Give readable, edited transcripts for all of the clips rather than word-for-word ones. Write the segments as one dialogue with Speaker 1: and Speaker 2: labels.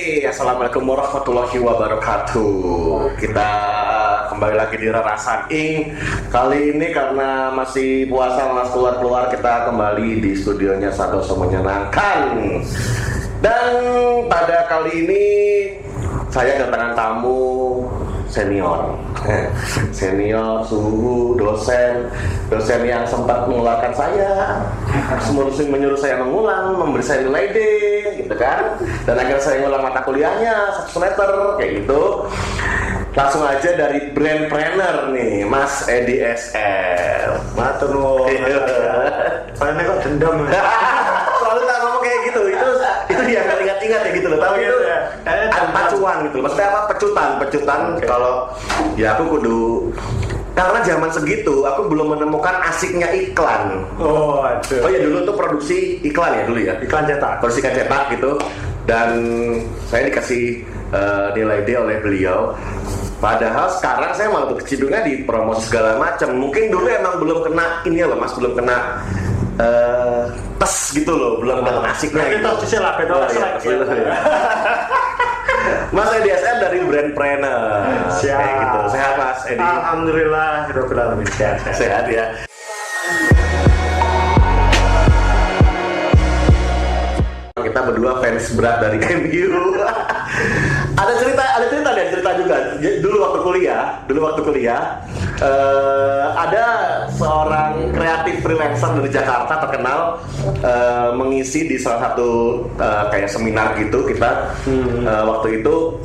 Speaker 1: Assalamualaikum warahmatullahi wabarakatuh. Kita kembali lagi di Rarasan Inc. Kali ini karena masih puasa mas keluar-keluar, kita kembali di studionya Santoso Menyenangkan. Dan pada kali ini saya kedatangan tamu senior, suhu dosen yang sempat mengeluarkan saya, menyuruh saya mengulang, memberi saya nilai D, gitu kan, dan akhirnya saya ngulang mata kuliahnya 1 semester, kayak gitu. Langsung aja dari brandpreneur nih, Mas Edi SL.
Speaker 2: Matur nuwun. Soalnya kok dendam.
Speaker 1: Selalu tak ngomong kayak gitu, itu yang ingat-ingat ya gitu loh. Tahu itu ya. Pacuan gitu. Maksudnya apa? Pecutan. Okay. Kalau ya aku kudu, karena zaman segitu aku belum menemukan asiknya iklan.
Speaker 2: Oh, aduh.
Speaker 1: Oh ya, dulu tuh produksi iklan ya dulu ya.
Speaker 2: Iklan cetak.
Speaker 1: Produksi iklan cetak gitu. Dan saya dikasih nilai D oleh beliau. Padahal sekarang saya malah berkecidungnya di promosi segala macam. Mungkin dulu emang belum kena ini loh Mas, belum kena tes gitu loh, belum kena asiknya.
Speaker 2: Itu sih lah, betul lah.
Speaker 1: Mas Edi SL dari brandpreneur.
Speaker 2: Siap.
Speaker 1: Kayak gitu. Sehat Mas Edi?
Speaker 2: Alhamdulillah, hiraubil alamin.
Speaker 1: Sehat ya. Kita berdua fans berat dari MU. ada cerita juga. Dulu waktu kuliah, ada seorang kreatif freelancer dari Jakarta terkenal mengisi di salah satu kayak seminar gitu kita. Waktu itu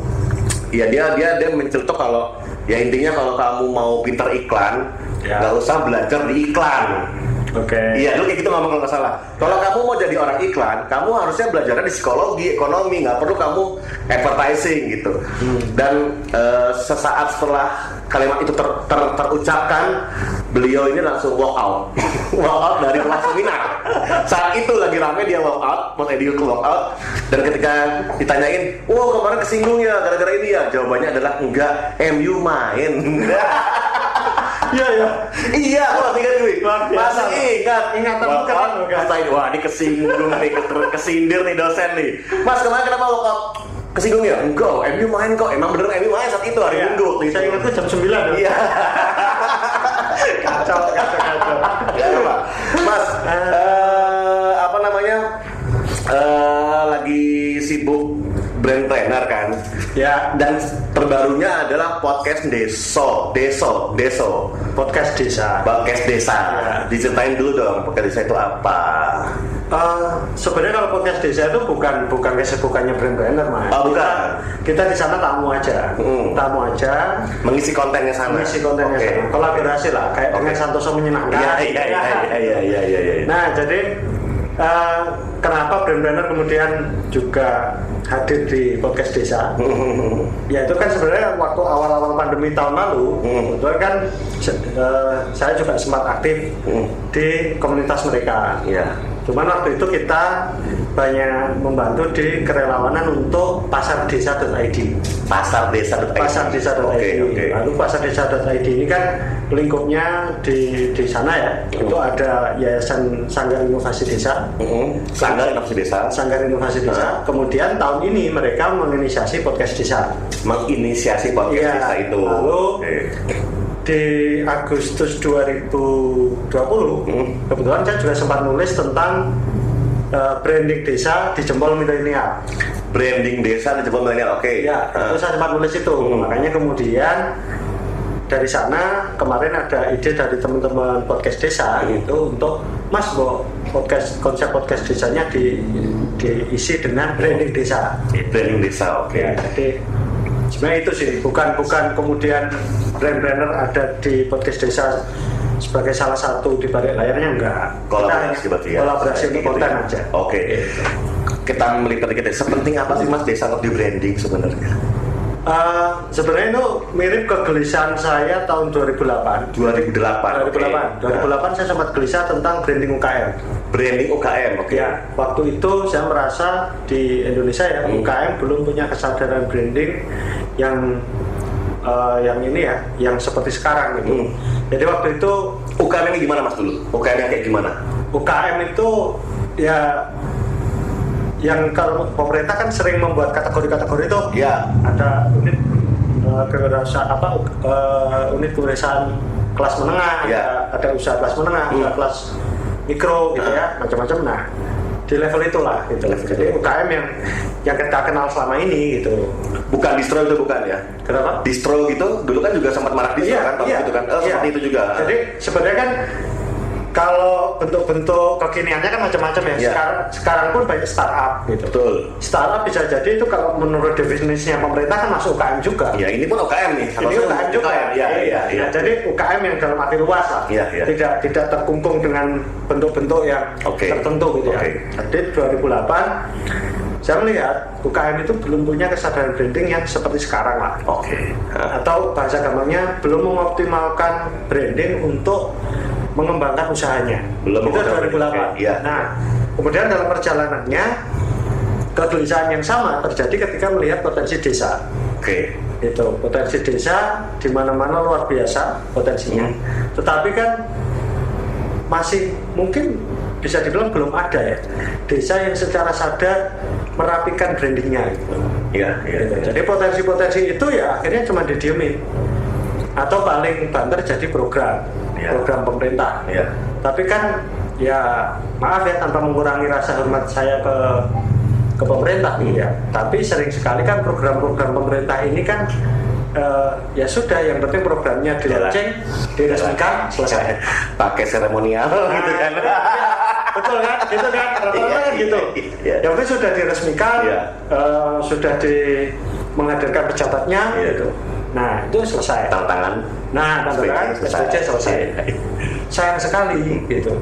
Speaker 1: ya dia mencelutuk kalau ya intinya kalau kamu mau pinter iklan, nggak usah belajar di iklan.
Speaker 2: Oke.
Speaker 1: Iya, dulu kayak gitu ngomong kalau nggak salah. Kalau kamu mau jadi orang iklan, kamu harusnya belajarnya di psikologi, ekonomi, nggak perlu kamu advertising gitu. Dan sesaat setelah kalimat itu terucapkan, beliau ini langsung walk out, dari ruang seminar. Saat itu lagi rame dia walk out, Mas Edi walk out. Dan ketika ditanyain, kemarin kesinggung ya gara-gara ini ya, jawabannya adalah enggak, MU main. Iya, aku ingat gue. Masih ingat kamu kan? Wah, ini kesinggung nih, kesindir nih dosen nih. Mas, kemarin kenapa lo kesinggung ya? Enggak, MU main kok. Emang bener MU main saat itu hari Minggu.
Speaker 2: Saya ingat tuh jam 9.
Speaker 1: Iya. Kacau. Ya, Pak. Mas, apa namanya? Lagi sibuk brandpreneur kan?
Speaker 2: Ya.
Speaker 1: Dan terbarunya adalah podcast Deso.
Speaker 2: Podcast desa.
Speaker 1: Ya. Diceritain dulu dong, podcast desa itu apa?
Speaker 2: Sebenarnya kalau podcast desa itu bukan kesibukannya brandpreneur, Mas.
Speaker 1: Bukan.
Speaker 2: Kita di sana tamu aja.
Speaker 1: Mengisi kontennya sana.
Speaker 2: Sana. Kolaborasi lah, kayak dengan Santoso Menyenangkan.
Speaker 1: Iya.
Speaker 2: Nah, jadi kenapa brandpreneur kemudian juga hadir di podcast desa? Ya itu kan sebenarnya waktu awal-awal pandemi tahun lalu, kebetulan kan saya juga sempat aktif di komunitas mereka. Cuman waktu itu kita banyak membantu di kerelawanan untuk pasardesa.id. Pasardesa.id.
Speaker 1: Oke.
Speaker 2: Lalu pasardesa.id ini kan lingkupnya di sana ya. Itu ada Yayasan Sanggar Inovasi Desa.
Speaker 1: Sanggar Inovasi Desa.
Speaker 2: Kemudian tahun ini mereka menginisiasi podcast desa.
Speaker 1: Desa itu.
Speaker 2: Lalu di Agustus 2020 kebetulan saya juga sempat nulis tentang branding desa di Jempol Milenial.
Speaker 1: Oke.
Speaker 2: Ya, itu saya sempat nulis itu. Makanya kemudian dari sana kemarin ada ide dari teman-teman podcast desa gitu untuk Mas konsep podcast desanya diisi dengan branding desa.
Speaker 1: Oke.
Speaker 2: Ya, jadi sebenarnya itu sih bukan kemudian brandpreneur ada di podcast desa sebagai salah satu di balik layarnya, enggak. Kolaborasi untuk konten aja.
Speaker 1: Oke. Kita melihat dikit, sepenting apa sih Mas desa untuk di branding sebenarnya?
Speaker 2: Sebenarnya itu mirip kegelisahan saya tahun 2008. 2008 saya sempat gelisah tentang branding UKM.
Speaker 1: Oke.
Speaker 2: Ya, waktu itu saya merasa di Indonesia ya UKM belum punya kesadaran branding yang ini ya, yang seperti sekarang gitu. Jadi waktu itu
Speaker 1: UKM ini gimana Mas dulu? UKM yang kayak gimana?
Speaker 2: UKM itu ya yang kalau pemerintah kan sering membuat kategori-kategori itu
Speaker 1: Ya.
Speaker 2: ada unit unit kewirausahaan kelas menengah,
Speaker 1: Ya.
Speaker 2: ada usaha kelas menengah, usaha kelas mikro gitu ya, macam-macam. Nah, di level itulah gitu. Jadi UKM yang kita kenal selama ini gitu.
Speaker 1: Bukan distro itu bukan ya?
Speaker 2: Kenapa?
Speaker 1: Distro gitu dulu kan juga sempat marak distro kan, tahun itu kan? Seperti itu juga.
Speaker 2: Jadi sebenarnya kan kalau bentuk-bentuk kekiniannya kan macam-macam ya.
Speaker 1: Iya.
Speaker 2: Sekarang pun banyak startup gitu.
Speaker 1: Betul.
Speaker 2: Startup bisa jadi itu kalau menurut definisinya pemerintah kan masuk UKM juga.
Speaker 1: Ya ini pun UKM nih.
Speaker 2: Ini UKM juga.
Speaker 1: Iya.
Speaker 2: Nah, jadi UKM yang dalam arti luas lah.
Speaker 1: Iya.
Speaker 2: Tidak terkungkung dengan bentuk-bentuk yang tertentu gitu ya. Jadi 2008 saya melihat UKM itu belum punya kesadaran branding yang seperti sekarang lah. Atau bahasa gampangnya belum mengoptimalkan branding untuk mengembangkan usahanya.
Speaker 1: Belum.
Speaker 2: Itu 2008.
Speaker 1: Iya.
Speaker 2: Nah, kemudian dalam perjalanannya kegelisahan yang sama terjadi ketika melihat potensi desa. Itu potensi desa di mana-mana luar biasa potensinya. Tetapi kan masih mungkin bisa dibilang belum ada ya desa yang secara sadar merapikan brandingnya gitu. Gitu. Jadi potensi-potensi itu ya akhirnya cuma didiemin atau paling banter jadi program pemerintah. Tapi kan ya maaf ya tanpa mengurangi rasa hormat saya ke pemerintah ya. Tapi sering sekali kan program-program pemerintah ini kan ya sudah yang penting programnya dilaunching, diresmikan, selesai.
Speaker 1: Pakai seremonial gitu kan.
Speaker 2: Betul kan? Gitu kan? Rata-rata kan gitu. Yang penting sudah diresmikan, sudah menghadirkan pejabatnya gitu. Nah, itu selesai.
Speaker 1: Tantangan.
Speaker 2: Nah, tantangan selesai. Sayang sekali gitu.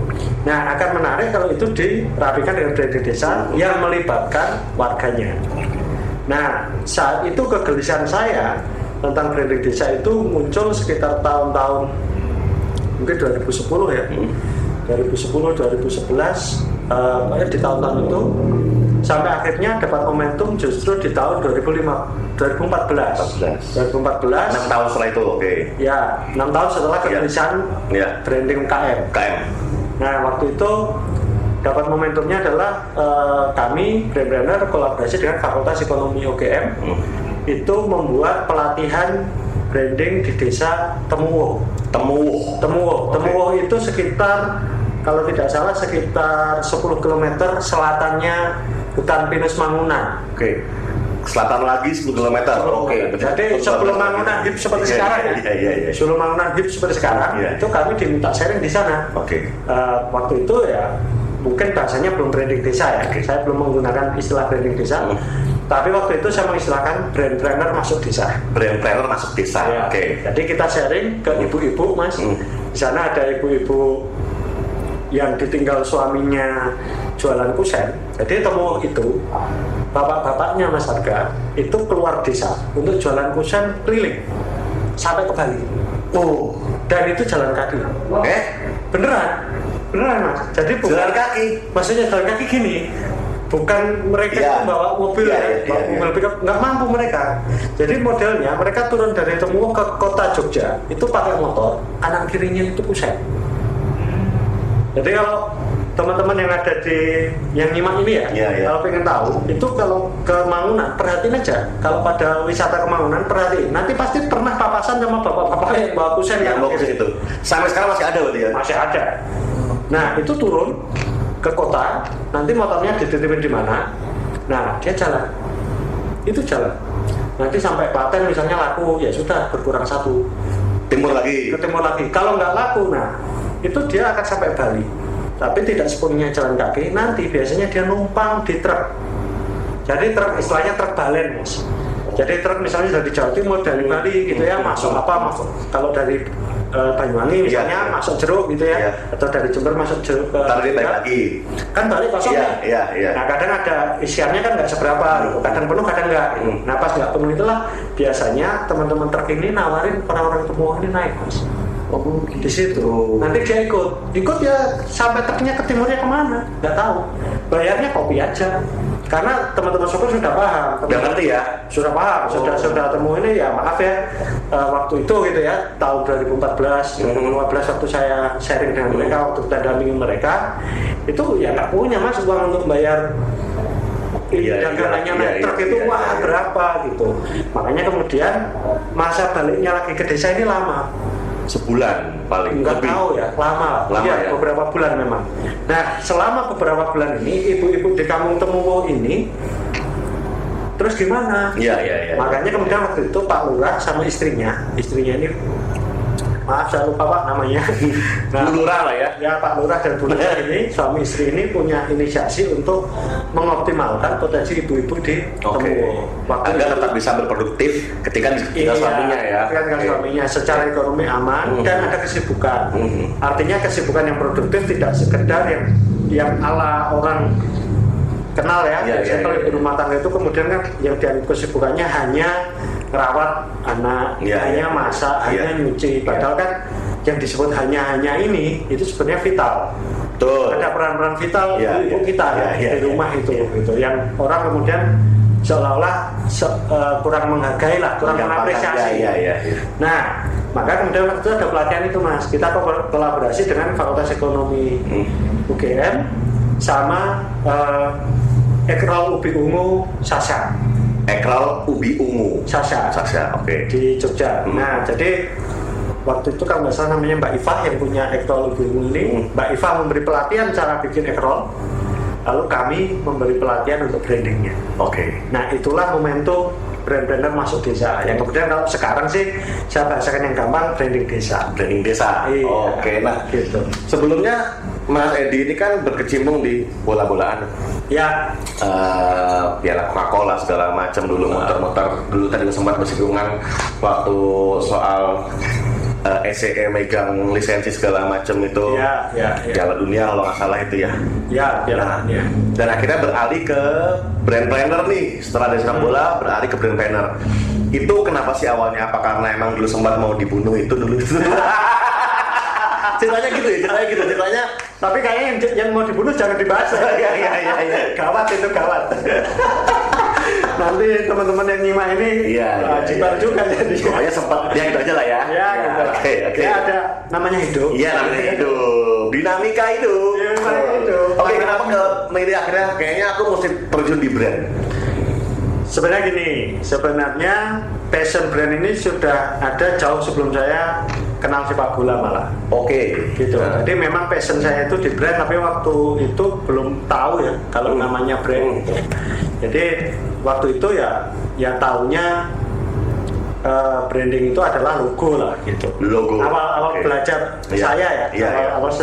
Speaker 2: Nah, akan menarik kalau itu dirapikan dengan branding desa yang melibatkan warganya. Nah, saat itu kegelisahan saya tentang branding desa itu muncul sekitar tahun-tahun mungkin 2010 ya. 2010, 2011 di tahun-tahun itu sampai akhirnya dapat momentum justru di tahun 2014. 6
Speaker 1: tahun setelah itu,
Speaker 2: Ya, 6 tahun setelah kegelisahan branding UKM. Nah, waktu itu dapat momentumnya adalah kami brand-brander kolaborasi dengan Fakultas Ekonomi UGM itu membuat pelatihan branding di desa Temuwuh itu sekitar kalau tidak salah sekitar 10 km selatannya hutan pinus Mangunan.
Speaker 1: Selatan lagi 10 km.
Speaker 2: Jadi sebelum Mangunan hip seperti sekarang ya. Sebelum Mangunan hip seperti sekarang itu kami diminta sharing di sana. Waktu itu ya mungkin bahasanya belum branding desa ya. Saya belum menggunakan istilah branding desa. Tapi waktu itu saya mengistilahkan brand planner masuk desa. Jadi kita sharing ke ibu-ibu, Mas. Di sana ada ibu-ibu yang ditinggal suaminya jualan kusen. Jadi Temuwuh itu bapak-bapaknya Mas Harga itu keluar desa untuk jualan kusen keliling sampai ke Bali. Dan itu jalan kaki. Beneran Mas. Jadi bukan
Speaker 1: jalan kaki.
Speaker 2: Maksudnya jalan kaki gini. Bukan mereka bawa mobil mobil pickup, nggak mampu mereka. Jadi modelnya mereka turun dari Temuwuh ke kota Jogja itu pakai motor, kanan kirinya itu kusen. Jadi kalau teman-teman yang ada yang nyimak ini kalau pengen tahu itu kalau ke Mangunan perhatiin aja. Kalau pada wisata ke Mangunan perhatiin, nanti pasti pernah papasan sama bapak-bapak yang bawa kusen
Speaker 1: yang bawa kusen itu. Sampai sekarang masih ada berarti ya?
Speaker 2: Masih ada. Nah itu turun ke kota, nanti motornya dititipin di mana? Nah, dia jalan. Itu jalan. Nanti sampai Klaten misalnya laku, ya sudah berkurang 1.
Speaker 1: Timur lagi.
Speaker 2: Ke timur lagi. Kalau nggak laku, nah itu dia akan sampai Bali. Tapi tidak sepenuhnya jalan kaki. Nanti biasanya dia numpang di truk. Jadi truk istilahnya truk balen, Mas. Jadi truk misalnya dari Jawa Timur, dari Bali gitu ya, masuk kalau dari Banyuwangi misalnya masuk Jeruk gitu ya, atau dari Jember masuk Jeruk
Speaker 1: balik lagi
Speaker 2: kan balik kosong nah kadang ada isiannya kan nggak seberapa kadang penuh kadang nggak nah pas nggak penuh itulah biasanya teman-teman truk ini nawarin orang-orang Temuwuh ini naik Mas di situ nanti dia ikut ya sampai truknya ke timurnya kemana nggak tahu bayarnya kopi aja karena teman-teman sopir sudah paham, sudah paham, sudah Temuwuh ini ya maaf ya waktu itu gitu ya tahun 2014, 2015 waktu saya sharing dengan mereka waktu kita dampingin mereka itu ya nggak punya Mas uang untuk bayar dagangannya metruk itu wah berapa gitu. Makanya kemudian masa baliknya lagi ke desa ini lama.
Speaker 1: Sebulan paling
Speaker 2: Enggak
Speaker 1: lebih.
Speaker 2: tahu ya, lama
Speaker 1: Ya?
Speaker 2: beberapa bulan memang. Nah, selama beberapa bulan ini ibu-ibu di Kampung Temuwo ini terus gimana?
Speaker 1: Iya.
Speaker 2: Makanya kemudian waktu itu Pak Lurah sama istrinya ini maaf saya lupa Pak namanya.
Speaker 1: Bu Lurah lah ya.
Speaker 2: Ya Pak Lurah dan Bu Lurah ini suami istri ini punya inisiasi untuk mengoptimalkan potensi ibu-ibu di Temuwo.
Speaker 1: Agar tetap bisa berproduktif ketika tinggal suaminya ya.
Speaker 2: Ketika tinggal suaminya secara ekonomi aman dan ada kesibukan. Artinya kesibukan yang produktif tidak sekedar yang ala orang kenal ya. Kalau ibu rumah tangga itu kemudian kan yang dianggap kesibukannya hanya merawat anak, hanya masak, hanya nyuci. Padahal kan yang disebut hanya ini itu sebenarnya vital.
Speaker 1: Betul.
Speaker 2: Ada peran-peran vital ibu kita di rumah itu yang orang kemudian seolah-olah kurang menghargai lah, kurang mengapresiasi. Nah, maka kemudian waktu itu ada pelatihan itu Mas. Kita kolaborasi dengan Fakultas Ekonomi UGM sama Ekrol Ubi Ungu Sasa.
Speaker 1: Ekrol Ubi Ungu
Speaker 2: Sasa,
Speaker 1: oke.
Speaker 2: di Jogja. Nah, jadi waktu itu kalau nggak salah namanya Mbak Iva yang punya Ekrol Ubi Ungu ini. Mbak Iva memberi pelatihan cara bikin ekrol, lalu kami memberi pelatihan untuk brandingnya.
Speaker 1: Oke.
Speaker 2: Nah, itulah momentum brand-brander masuk desa. Yang kemudian kalau sekarang sih saya bahasakan yang gampang branding desa.
Speaker 1: Branding desa.
Speaker 2: Iya.
Speaker 1: Oke. Nah,
Speaker 2: Gitu.
Speaker 1: sebelumnya Mas Edi ini kan berkecimpung di bola-bolaan.
Speaker 2: Ya,
Speaker 1: Piala Coca-Cola segala macam dulu, motor-motor dulu tadi sempat bersinggungan waktu soal SCE megang lisensi segala macam itu. Piala Dunia kalau nggak salah itu ya.
Speaker 2: Piala Dunia.
Speaker 1: Dan akhirnya beralih ke brand planner nih, setelah dari sepak bola beralih ke brand planner. Itu kenapa sih awalnya? Apa karena emang dulu sempat mau dibunuh itu dulu? Ceritanya gitu.
Speaker 2: Tapi kayaknya yang mau dibunuh jangan dibahas.
Speaker 1: Iya.
Speaker 2: Gawat itu gawat. Nanti teman-teman yang nyimak ini jibar juga jadi.
Speaker 1: Pokoknya sempat dia gitu aja lah ya.
Speaker 2: Ya, gitu lah.
Speaker 1: Oke.
Speaker 2: Ya ada namanya hidup.
Speaker 1: Iya, namanya hidup. Dinamika hidup. Oke, kenapa ke media akhirnya kayaknya aku mesti terjun di brand?
Speaker 2: Sebenarnya passion brand ini sudah ada jauh sebelum saya kenal sepak bola malah.
Speaker 1: Oke.
Speaker 2: Gitu. Jadi memang passion saya itu di brand, tapi waktu itu belum tahu ya kalau namanya brand. Jadi waktu itu ya taunya branding itu adalah logo lah gitu.
Speaker 1: Logo.
Speaker 2: Awal belajar saya awal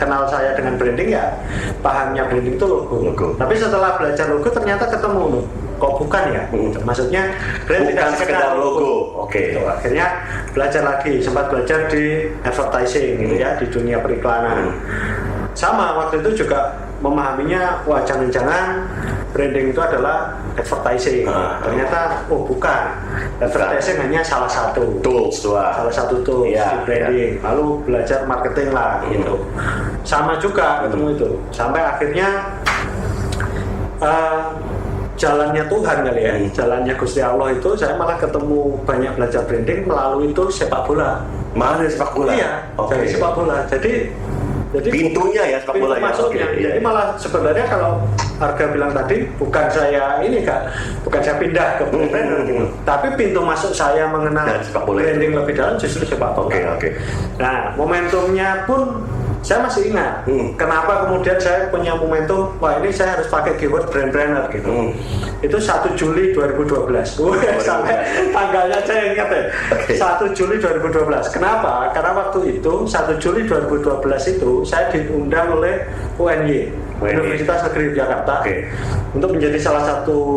Speaker 2: kenal saya dengan branding ya pahamnya branding itu logo. Tapi setelah belajar logo ternyata ketemu loh. Kok bukan ya? Maksudnya brand
Speaker 1: bukan
Speaker 2: tidak
Speaker 1: sekedar logo. Oke.
Speaker 2: Gitu. Akhirnya belajar lagi, sempat belajar di advertising gitu ya, di dunia periklanan. Sama waktu itu juga memahaminya, wah jangan-jangan branding itu adalah advertising. Ternyata bukan. Advertising hanya salah satu
Speaker 1: tools
Speaker 2: salah satu tools di branding. Lalu belajar marketing lah gitu. Sama juga ketemu itu. Sampai akhirnya jalannya Tuhan kali ya, jalannya Gusti Allah itu saya malah ketemu banyak belajar branding melalui itu sepak bola.
Speaker 1: Malah dari sepak bola?
Speaker 2: Iya, dari sepak bola. Jadi
Speaker 1: pintunya ya sepak bola
Speaker 2: masuknya. Jadi malah sebenarnya kalau Arga bilang tadi bukan saya pindah ke brand gitu. Tapi pintu masuk saya mengenal branding lebih dalam justru sepak bola.
Speaker 1: Oke.
Speaker 2: Nah, momentumnya pun saya masih ingat kenapa kemudian saya punya momentum, wah ini saya harus pakai keyword brand planner gitu. Itu 1 Juli 2012. Sampai tanggalnya saya ingat ya. 1 Juli 2012. Kenapa? Karena waktu itu 1 Juli 2012 itu saya diundang oleh UNY, Universitas Negeri Jakarta, untuk menjadi salah satu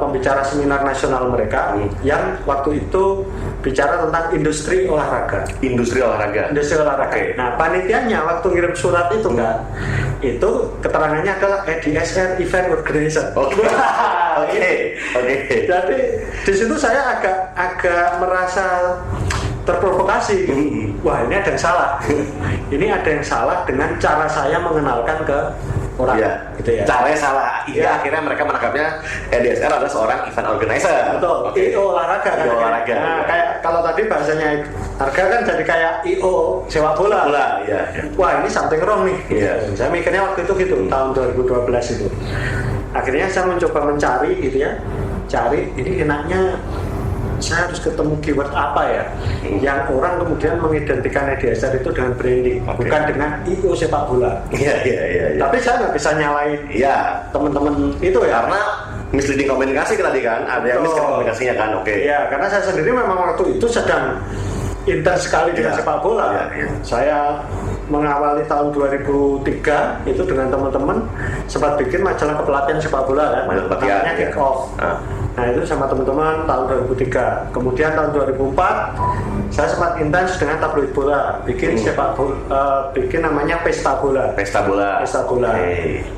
Speaker 2: pembicara seminar nasional mereka yang waktu itu bicara tentang industri olahraga. Nah, panitianya waktu ngirim surat itu kan, itu keterangannya adalah EDSR Event Organizer.
Speaker 1: Oke.
Speaker 2: Jadi di situ saya agak merasa terprovokasi. Wah, ini ada yang salah. Ini ada yang salah dengan cara saya mengenalkan ke orang. Gitu ya.
Speaker 1: Caranya salah. Akhirnya mereka menangkapnya EDSR adalah seorang event organizer.
Speaker 2: Betul. IO olahraga kan. Nah, kayak kalau tadi bahasanya harga kan jadi kayak IO sepak bola. Wah, ini something wrong nih. Saya mikirnya waktu itu gitu, tahun 2012 itu. akhirnya saya mencoba mencari gitu ya, cari ini enaknya saya harus ketemu keyword apa ya yang orang kemudian mengidentikan EDSR itu dengan branding, bukan dengan IO sepak bola.
Speaker 1: Iya.
Speaker 2: Tapi saya nggak bisa nyalain teman-teman itu ya,
Speaker 1: karena misleading komunikasi tadi kan, ada yang miskomunikasinya kan.
Speaker 2: Iya, karena saya sendiri memang waktu itu sedang intens sekali dengan sepak bola. Saya mengawali tahun 2003 itu dengan teman-teman sempat bikin majalah kepelatihan sepak bola kan, namanya Kick Off. Nah itu sama teman-teman tahun 2003. Kemudian tahun 2004 saya sempat intens dengan tabloid bola, bikin sepak bola, bikin namanya Pesta Bola.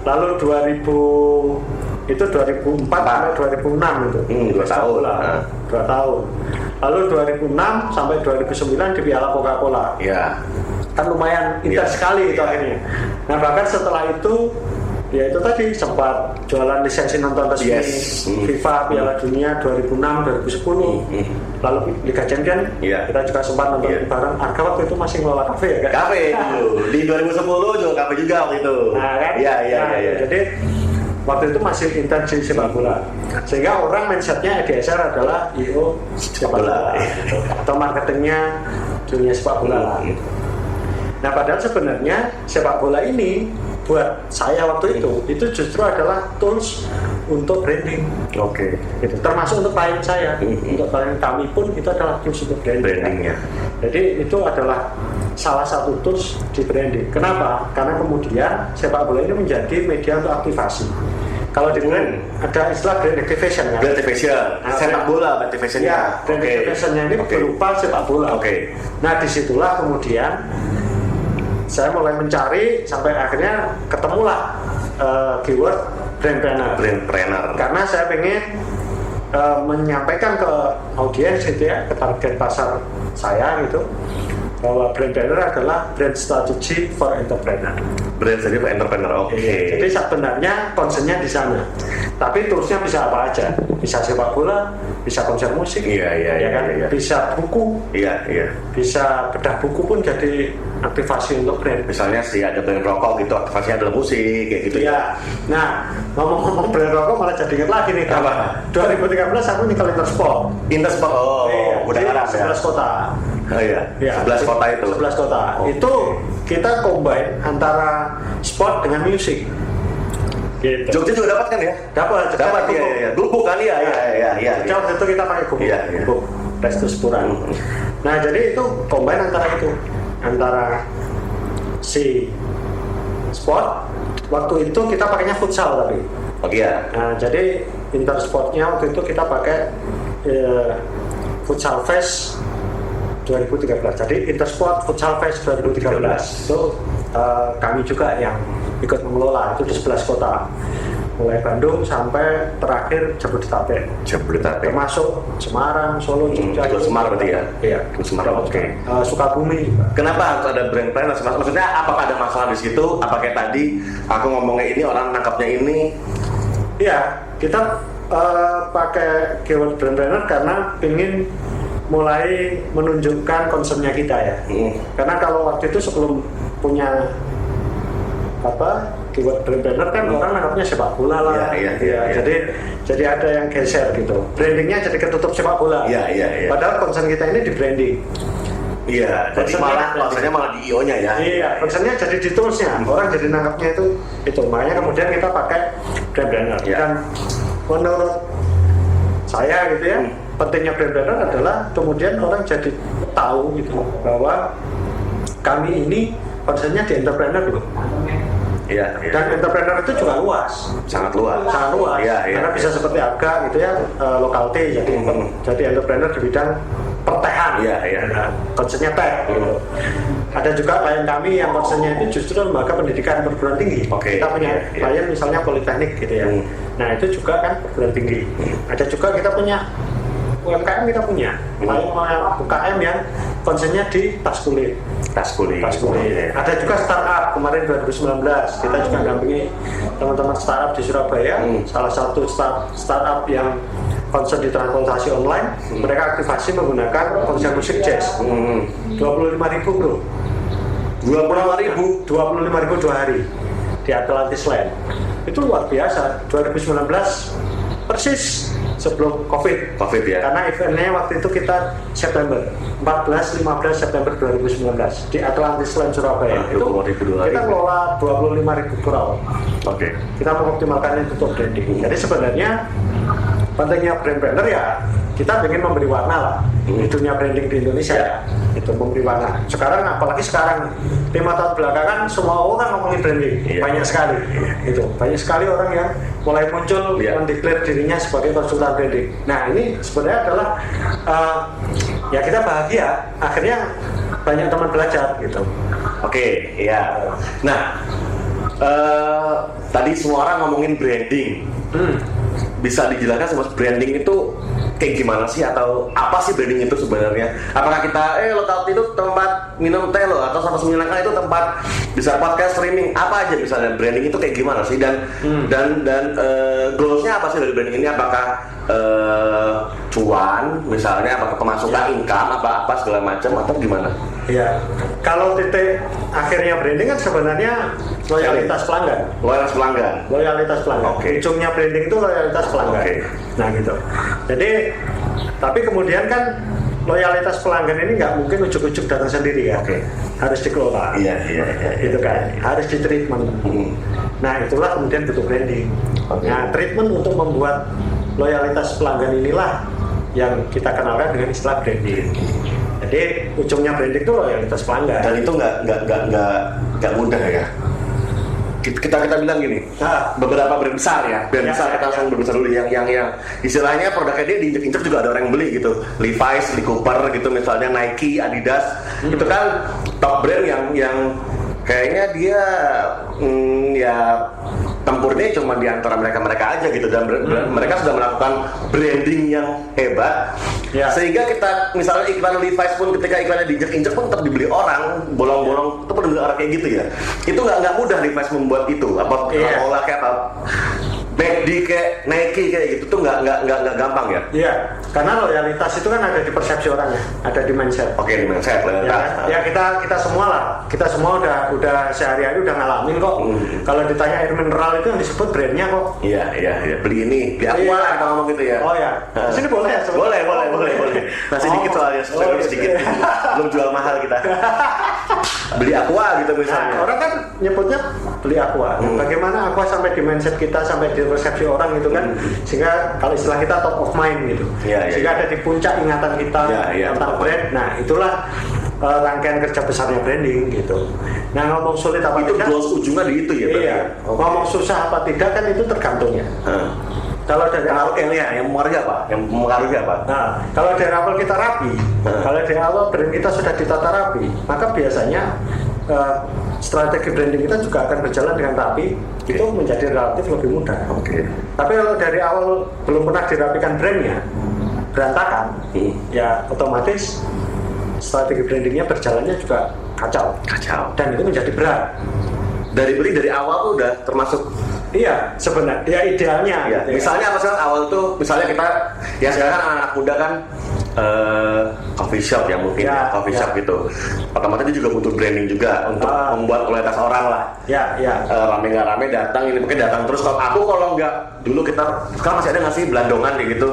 Speaker 2: Lalu 2004 sampai 2006 itu.
Speaker 1: 2 tahun.
Speaker 2: 2 tahun. Lalu 2006 sampai 2009 di Piala Coca-Cola.
Speaker 1: Iya.
Speaker 2: Kan lumayan intens sekali itu akhirnya. Nah bahkan setelah itu ya itu tadi sempat jualan lisensi nonton resmi FIFA Piala Dunia 2006 2010 lalu Liga Champions kita juga sempat nonton bareng. Arga waktu itu masih ngelola kafe ya kan?
Speaker 1: Kafe dulu di 2010 juga kafe juga waktu itu.
Speaker 2: Nah kan? Iya. Jadi waktu itu masih intens di sepak bola sehingga orang mindsetnya EDSR adalah IO sepak bola atau marketingnya dunia sepak bola. Nah padahal sebenarnya sepak bola ini buat saya waktu itu justru adalah tools untuk branding. Itu termasuk untuk klien saya, untuk klien kami pun itu adalah tools untuk brandingnya. Jadi itu adalah salah satu tools di branding. Kenapa? Karena kemudian sepak bola ini menjadi media untuk aktivasi. Kalau di brand ada istilah brand activation kan?
Speaker 1: Brand activation, sepak bola brand activation-nya.
Speaker 2: Ya, brand activation-nya ini berupa sepak bola. Nah disitulah kemudian saya mulai mencari sampai akhirnya ketemulah keyword brandpreneur. Karena saya pengen menyampaikan ke audiens gitu ya, ke target pasar saya gitu, bahwa brandpreneur adalah brand strategy for entrepreneur.
Speaker 1: Brand strategy for entrepreneur.
Speaker 2: Jadi sebenarnya concernnya di sana. Tapi toolsnya bisa apa aja? Bisa sepak bola, bisa konser musik, bisa buku, bisa bedah buku pun jadi aktivasi untuk brand.
Speaker 1: Misalnya ada brand rokok gitu, aktivasinya adalah musik kayak gitu
Speaker 2: ya. Nah, ngomong-ngomong brand rokok malah jadi ingat lagi nih.
Speaker 1: Apa?
Speaker 2: 2013 aku nyekel Intersport.
Speaker 1: Udah ada
Speaker 2: 11 kota.
Speaker 1: 11 kota itu.
Speaker 2: 11 kota. Itu kita combine antara sport dengan musik. Gitu.
Speaker 1: Jogja juga dapat kan ya?
Speaker 2: Dapat
Speaker 1: ya. Gubuk kan ya.
Speaker 2: Waktu itu kita pakai gubuk. Restus Puran. Nah, jadi itu combine antara si sport. Waktu itu kita pakainya futsal tapi. Nah, jadi Intersportnya waktu itu kita pakai Futsal Fest 2013. Jadi Intersport Futsal Fest 2013 itu kami juga yang ikut mengelola, itu di 11 kota, mulai Bandung sampai terakhir Jabodetabek. Termasuk Semarang, Solo, Jogja.
Speaker 1: Semarang berarti ya?
Speaker 2: Iya.
Speaker 1: Semarang.
Speaker 2: Sukabumi.
Speaker 1: Kenapa harus ada brand planner? Maksudnya apakah ada masalah di situ? Apa kayak tadi aku ngomongnya ini orang nangkapnya ini?
Speaker 2: Iya, kita pakai keyword brand planner karena ingin mulai menunjukkan concernnya kita ya. Karena kalau waktu itu sebelum punya keyword brand planner kan orang nangkapnya sepak bola lah. Jadi ada yang geser gitu. Brandingnya jadi ketutup sepak bola. Padahal concern kita ini di branding.
Speaker 1: Jadi malah di IO-nya ya.
Speaker 2: Concernnya jadi di toolsnya. Orang jadi nangkapnya itu. Makanya kemudian kita pakai brand planner. Dan menurut saya gitu ya, pentingnya brand planner adalah kemudian orang jadi tahu gitu bahwa kami ini concernnya di entrepreneur loh. Dan entrepreneur itu juga luas,
Speaker 1: sangat luas.
Speaker 2: Karena bisa seperti Arga gitu ya, lokal T jadi entrepreneur di bidang pertehan. Concernnya teh. Ada juga klien kami yang concernnya itu justru lembaga pendidikan perguruan tinggi. Kita punya klien misalnya politeknik gitu ya. Nah itu juga kan perguruan tinggi. Ada juga kita punya UMKM, kita punya UKM yang concernnya di tas kulit. Ada juga startup kemarin 2019 kita juga dampingi teman-teman startup di Surabaya. Salah satu startup yang konser di transportasi online, mereka aktivasi menggunakan konser musik jazz. 25.000 bro. 25.000 2 hari di Atlantis Land. itu luar biasa. 2019 persis sebelum COVID.
Speaker 1: COVID ya.
Speaker 2: Karena eventnya waktu itu kita September 14-15 September 2019 di Atlantis Land Surabaya. Itu kita kelola 25.000 pulau.
Speaker 1: Oke.
Speaker 2: Kita mengoptimalkan itu untuk branding. Jadi sebenarnya pentingnya brand planner ya kita ingin memberi warna lah di dunia branding di Indonesia ya. Itu memberi warna. Sekarang apalagi sekarang 5 tahun belakangan semua orang ngomongin branding. Banyak sekali. Itu banyak sekali orang yang mulai muncul mendeklar dirinya sebagai konsultan branding. Nah ini sebenarnya adalah ya kita bahagia akhirnya banyak teman belajar gitu.
Speaker 1: Oke, ya. Nah, tadi semua orang ngomongin branding. Bisa dijelaskan sama branding itu kayak gimana sih, atau apa sih branding itu sebenarnya? Apakah kita Lookout itu tempat minum teh loh, atau sama menyenangkan itu tempat bisa podcast streaming, apa aja misalnya? Branding itu kayak gimana sih, dan goalsnya apa sih dari branding ini? Apakah cuan misalnya, apakah pemasukan income, apa segala macam, atau gimana?
Speaker 2: Iya, kalau titik akhirnya branding kan sebenarnya loyalitas pelanggan. Loyalitas pelanggan.
Speaker 1: Okay.
Speaker 2: Ujungnya branding itu loyalitas pelanggan.
Speaker 1: Okay.
Speaker 2: Nah gitu. Jadi, tapi kemudian kan loyalitas pelanggan ini nggak mungkin ujuk-ujuk datang sendiri ya.
Speaker 1: Okay.
Speaker 2: Harus dikelola.
Speaker 1: Iya.
Speaker 2: Gitu kan. Harus di treatment. Nah itulah kemudian butuh branding.
Speaker 1: Okay.
Speaker 2: Nah treatment untuk membuat loyalitas pelanggan inilah yang kita kenalkan dengan istilah branding. Jadi ujungnya branding itu loyalitas pelanggan.
Speaker 1: Dan itu nggak mudah ya. Kita bilang gini, beberapa brand besar ya, besar kita langsung berbesar dulu yang istilahnya produknya dia diinjek-injek juga ada orang yang beli gitu. Levi's, Lee Cooper gitu misalnya, Nike, Adidas, itu kan top brand yang kayaknya dia ya tempurnya cuma di antara mereka aja gitu, dan mereka sudah melakukan branding yang hebat sehingga kita misalnya iklan Levi's pun ketika iklannya diinjek-injek pun tetap dibeli orang bolong-bolong, itu benar-benar orang kayak gitu ya. Itu nggak mudah Levi's membuat itu, apa olah kayak apa McD kayak Nike kayak gitu tuh nggak gampang ya.
Speaker 2: Iya, karena loyalitas itu kan ada di persepsi orangnya, ada di mindset.
Speaker 1: Oke, di mindset loyalitas.
Speaker 2: Ya kita semua lah, kita semua udah sehari-hari udah ngalamin kok. Kalau ditanya air mineral itu yang disebut brandnya kok.
Speaker 1: Iya. Beli ini, beli Aqua lah kita ngomong gitu ya.
Speaker 2: Oh ya. Sini boleh ya?
Speaker 1: Boleh. Masih dikit soalnya, sedikit. Belum jual mahal kita. Beli Aqua gitu misalnya.
Speaker 2: Nah, orang kan nyebutnya beli Aqua. Bagaimana Aqua sampai di mindset kita, sampai di persepsi orang gitu kan, sehingga kalau istilah kita top of mind gitu, sehingga ada di puncak ingatan kita tentang brand. Nah itulah rangkaian kerja besarnya branding gitu. Nah ngomong sulit apa
Speaker 1: itu
Speaker 2: tidak,
Speaker 1: goals ujungnya di itu ya.
Speaker 2: Iya. Ngomong susah apa tidak kan itu tergantung ya. Kalau dari awal
Speaker 1: yang mempengaruhi apa?
Speaker 2: Nah, kalau dari awal kita rapi, kalau dari awal brand kita sudah ditata rapi, maka biasanya strategi branding kita juga akan berjalan dengan rapi. Itu menjadi relatif lebih mudah. Tapi kalau dari awal belum pernah dirapikan brandnya, berantakan, ya otomatis strategi brandingnya berjalannya juga kacau. Dan itu menjadi berat.
Speaker 1: Dari awal tuh udah termasuk.
Speaker 2: Iya, sebenarnya ya idealnya.
Speaker 1: Gitu ya. Misalnya apa sih awal tuh, misalnya kita ya sekarang kan anak muda kan coffee shop ya mungkin coffee shop gitu. Otomatis dia juga butuh branding juga untuk membuat loyalitas orang lah. Rame nggak rame datang, ini mungkin datang terus. Kalau nggak dulu kita sekarang masih ada nggak sih belandongan kayak gitu.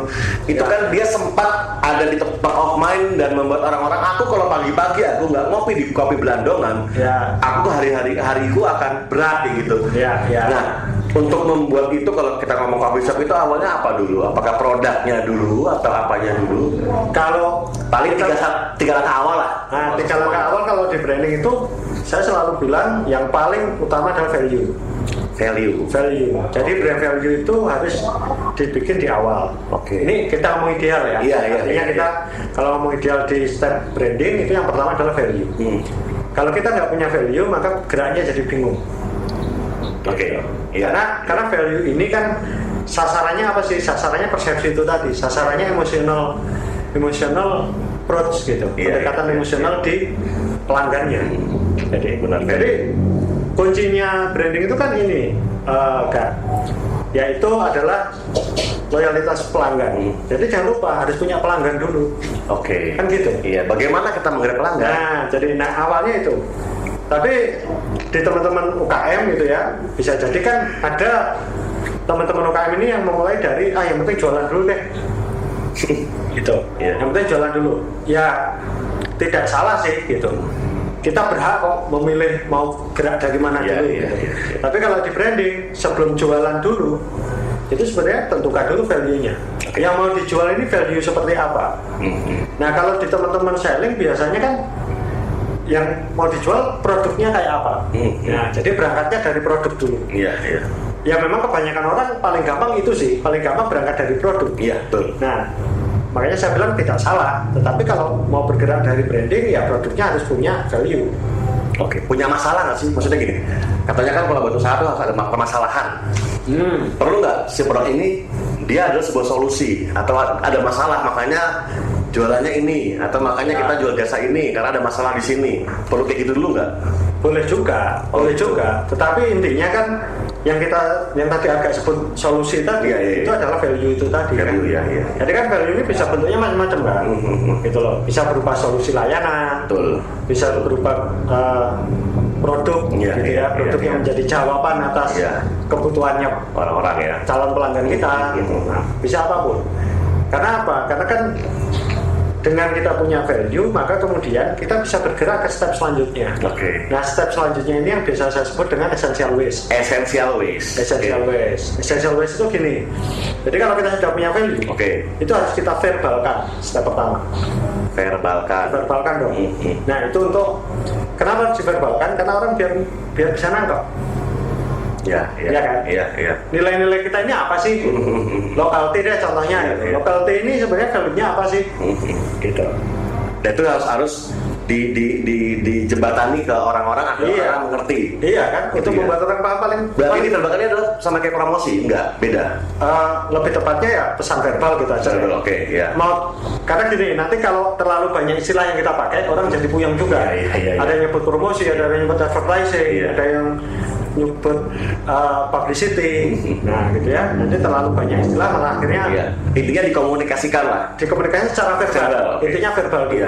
Speaker 1: Itu kan dia sempat ada di top of mind dan membuat orang-orang, aku kalau pagi-pagi aku nggak ngopi di kopi belandongan, aku tuh hariku akan berat kayak gitu. Nah, untuk membuat itu kalau kita ngomong coffee shop itu awalnya apa dulu? Apakah produknya dulu atau apanya dulu?
Speaker 2: Kalau
Speaker 1: paling tiga langkah awal lah.
Speaker 2: Nah, 3 langkah awal kalau di branding itu saya selalu bilang yang paling utama adalah value. Jadi brand value itu harus dibikin di awal. Ini kita ngomong ideal ya. Artinya kita kalau ngomong ideal di step branding itu yang pertama adalah value. Kalau kita nggak punya value maka geraknya jadi bingung. Karena value ini kan sasarannya apa sih? Sasarannya persepsi itu tadi. Sasarannya emotional approach gitu. Pendekatan emosional di pelanggannya. Jadi kuncinya branding itu kan ini, yaitu adalah loyalitas pelanggan. Jadi jangan lupa harus punya pelanggan dulu. Kan gitu.
Speaker 1: Bagaimana kita menggerak pelanggan?
Speaker 2: Nah, awalnya itu Tapi di teman-teman UKM gitu ya, bisa jadi kan ada teman-teman UKM ini yang memulai dari yang penting jualan dulu deh. Gitu. Yang penting jualan dulu. Ya tidak salah sih gitu. Kita berhak kok memilih mau gerak dari mana dulu. Tapi kalau di branding sebelum jualan dulu, itu sebenarnya tentukan dulu value-nya. Yang mau dijual ini value seperti apa. Nah kalau di teman-teman selling biasanya kan yang mau dijual produknya kayak apa. Nah jadi berangkatnya dari produk dulu. Ya memang kebanyakan orang paling gampang itu sih, paling gampang berangkat dari produk.
Speaker 1: Betul.
Speaker 2: Nah makanya saya bilang tidak salah, tetapi kalau mau bergerak dari branding ya produknya harus punya value.
Speaker 1: Oke, punya masalah nggak sih? Maksudnya gini, katanya kan kalau buat usaha itu harus ada permasalahan. Perlu nggak si produk ini dia adalah sebuah solusi atau ada masalah makanya jualannya ini atau makanya kita jual jasa ini karena ada masalah di sini. Perlu kayak gitu dulu nggak?
Speaker 2: Boleh juga, Tetapi intinya kan yang tadi agak sebut solusi tadi itu adalah value itu tadi kan. Jadi kan value ini bisa bentuknya macam-macam kan. Gitu loh. Bisa berupa solusi layanan, bisa berupa produk, produk yang menjadi jawaban atas kebutuhannya
Speaker 1: orang-orang ya,
Speaker 2: calon pelanggan kita. Gitu. Nah, bisa apapun. Karena apa? Karena kan dengan kita punya value, maka kemudian kita bisa bergerak ke step selanjutnya. Nah, step selanjutnya ini yang biasa saya sebut dengan essential waste.
Speaker 1: Essential waste
Speaker 2: itu gini. Jadi kalau kita sudah punya value, itu harus kita verbalkan. Step pertama. Verbalkan dong. Nah, itu untuk kenapa harus diverbalkan? Karena orang biar bisa nangkep. Nilai-nilai kita ini apa sih? Loyalty deh contohnya. Loyalty ini sebenarnya value-nya apa sih? Gitu.
Speaker 1: Dan itu harus dijembatani ke orang-orang agar orang mengerti.
Speaker 2: Iya kan? Itu membuat orang paham paling.
Speaker 1: Berarti diterbakannya adalah sama kayak promosi? Enggak, beda.
Speaker 2: Lebih tepatnya ya pesan verbal gitu aja. Karena gini, nanti kalau terlalu banyak istilah yang kita pakai, orang jadi puyeng juga. Ada yang nyebut promosi, ada yang nyebut advertising, ada yang nyebut publicity. Nah gitu ya, nanti terlalu banyak istilah malah akhirnya
Speaker 1: intinya dikomunikasikan lah.
Speaker 2: Dikomunikasikan secara verbal. Intinya verbal gitu.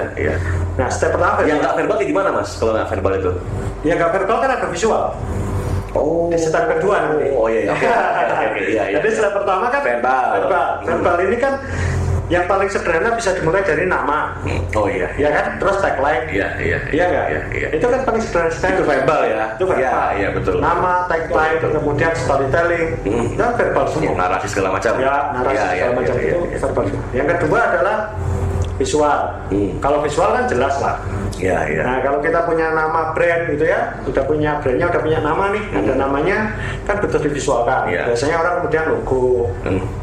Speaker 2: Nah step pertama
Speaker 1: yang nggak verbal gimana mas kalau nggak verbal itu?
Speaker 2: Yang nggak verbal kan ada visual. Di step kedua nanti. Jadi step pertama kan verbal ini kan yang paling sederhana bisa dimulai dari nama. Ya kan, terus tagline. Itu kan paling sederhana.
Speaker 1: Itu verbal ya.
Speaker 2: Itu verbal.
Speaker 1: Betul.
Speaker 2: Nama, tagline, kemudian storytelling. Itu kan verbal semua.
Speaker 1: Narasi segala macam.
Speaker 2: Narasi segala macam itu verbal. Yang kedua adalah visual. Kalau visual kan jelas lah. Nah kalau kita punya nama brand gitu ya, udah punya brandnya, udah punya nama nih, ada namanya, kan betul divisualkan. Biasanya orang kemudian logo,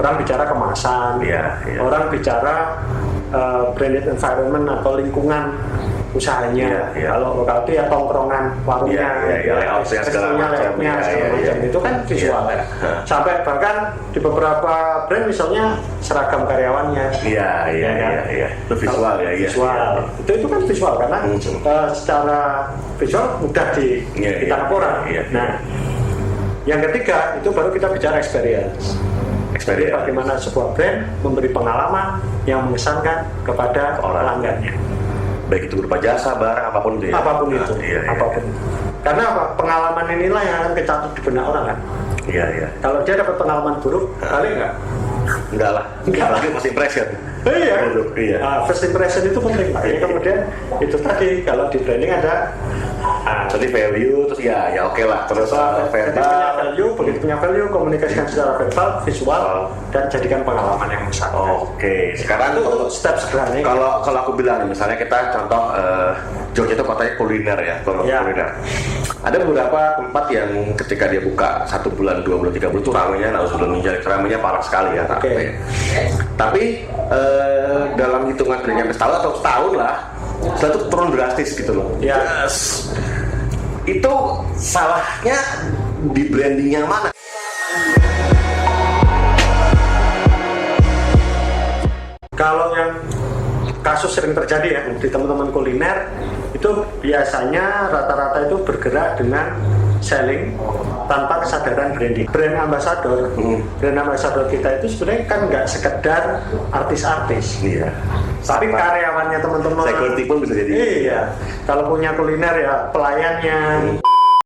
Speaker 2: orang bicara kemasan, orang bicara branded environment atau lingkungan usahanya. Kalau lokality ya tongkrongan, warungnya,
Speaker 1: layoutnya segala macam.
Speaker 2: Itu kan visual. Sampai bahkan di beberapa brand misalnya seragam karyawannya.
Speaker 1: Itu visual
Speaker 2: Itu kan visual karena secara visual mudah ditangkap orang. Nah, yang ketiga itu baru kita bicara experience. Jadi bagaimana sebuah brand memberi pengalaman yang mengesankan kepada pelanggannya.
Speaker 1: Baik itu berupa jasa, barang, apapun itu. Apapun.
Speaker 2: Karena apa? Pengalaman inilah yang akan kecatat di benak orang kan. Kalau dia dapat pengalaman buruk, balik nggak?
Speaker 1: Enggak lah. Lagi first impression.
Speaker 2: First impression itu penting. Makanya kemudian itu tadi kalau di branding ada
Speaker 1: jadi value terus oke lah. Terus verbal.
Speaker 2: Begitu punya value, komunikasikan secara verbal, visual, dan jadikan pengalaman yang besar.
Speaker 1: Sekarang
Speaker 2: itu step sederhana.
Speaker 1: Kalau aku bilang misalnya kita contoh Jogja itu kotanya kuliner ya. Kuliner. Ada beberapa tempat yang ketika dia buka 1 bulan, 2 bulan, 3 bulan itu ramenya parah sekali ya. Tapi dalam hitungan dari nyampe setahun atau setahun lah, setelah itu turun drastis gitu loh. Itu salahnya di branding yang mana?
Speaker 2: Kalau yang kasus sering terjadi ya di teman-teman kuliner itu biasanya rata-rata itu bergerak dengan selling tanpa kesadaran branding. Brand ambassador kita itu sebenarnya kan nggak sekedar artis-artis,
Speaker 1: Iya.
Speaker 2: tapi karyawannya teman-teman.
Speaker 1: Security pun bisa jadi.
Speaker 2: Iya, kalau punya kuliner ya pelayannya.